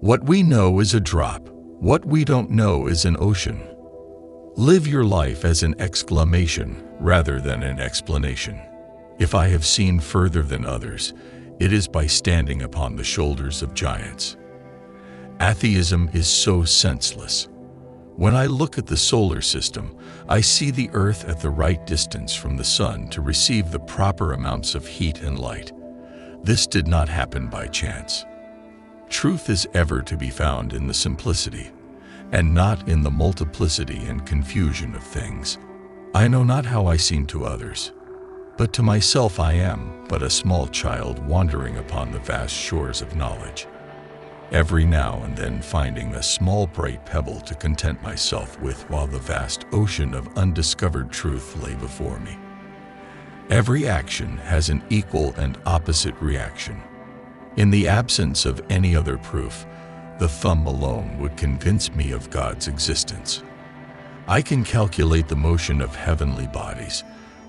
What we know is a drop. What we don't know is an ocean. Live your life as an exclamation rather than an explanation. If I have seen further than others, it is by standing upon the shoulders of giants. Atheism is so senseless. When I look at the solar system, I see the Earth at the right distance from the Sun to receive the proper amounts of heat and light. This did not happen by chance. Truth is ever to be found in the simplicity, and not in the multiplicity and confusion of things. I know not how I seem to others, but to myself I am but a small child wandering upon the vast shores of knowledge, every now and then finding a small bright pebble to content myself with while the vast ocean of undiscovered truth lay before me. Every action has an equal and opposite reaction. In the absence of any other proof, the thumb alone would convince me of God's existence. I can calculate the motion of heavenly bodies,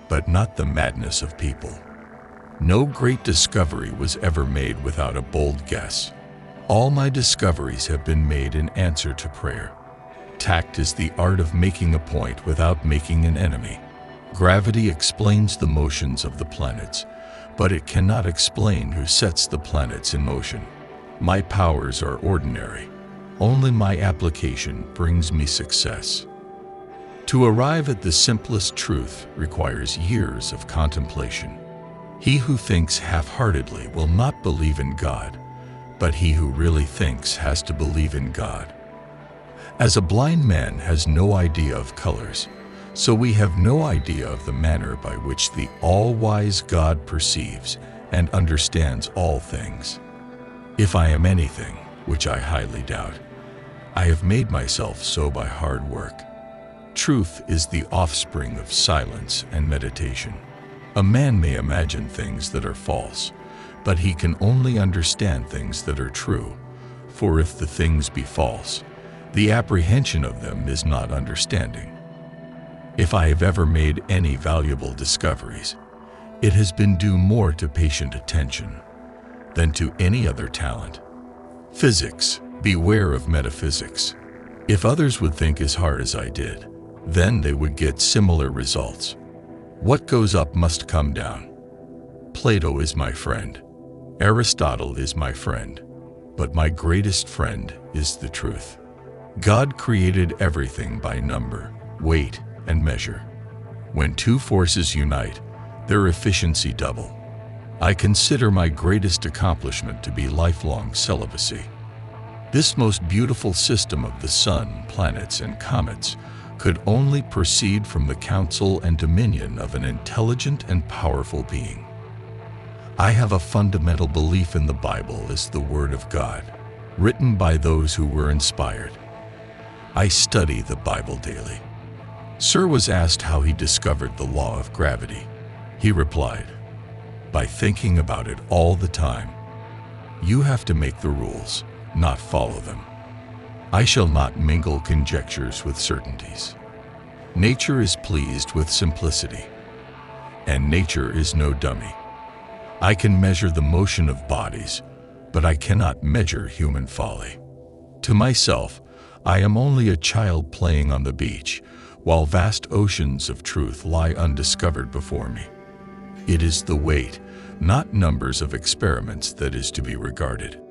but not the madness of people. No great discovery was ever made without a bold guess. All my discoveries have been made in answer to prayer. Tact is the art of making a point without making an enemy. Gravity explains the motions of the planets, but it cannot explain who sets the planets in motion. My powers are ordinary. Only my application brings me success. To arrive at the simplest truth requires years of contemplation. He who thinks half-heartedly will not believe in God, but he who really thinks has to believe in God. As a blind man has no idea of colors, so we have no idea of the manner by which the all-wise God perceives and understands all things. If I am anything, which I highly doubt, I have made myself so by hard work. Truth is the offspring of silence and meditation. A man may imagine things that are false, but he can only understand things that are true, for if the things be false, the apprehension of them is not understanding. If I have ever made any valuable discoveries, it has been due more to patient attention than to any other talent. Physics, beware of metaphysics. If others would think as hard as I did, then they would get similar results. What goes up must come down. Plato is my friend. Aristotle is my friend. But my greatest friend is the truth. God created everything by number, weight, and measure. When two forces unite, their efficiency double. I consider my greatest accomplishment to be lifelong celibacy. This most beautiful system of the sun, planets, and comets could only proceed from the counsel and dominion of an intelligent and powerful being. I have a fundamental belief in the Bible as the Word of God, written by those who were inspired. I study the Bible daily. Sir was asked how he discovered the law of gravity. He replied, by thinking about it all the time. You have to make the rules, not follow them. I shall not mingle conjectures with certainties. Nature is pleased with simplicity, and nature is no dummy. I can measure the motion of bodies, but I cannot measure human folly. To myself, I am only a child playing on the beach, while vast oceans of truth lie undiscovered before me. It is the weight, not numbers of experiments that is to be regarded.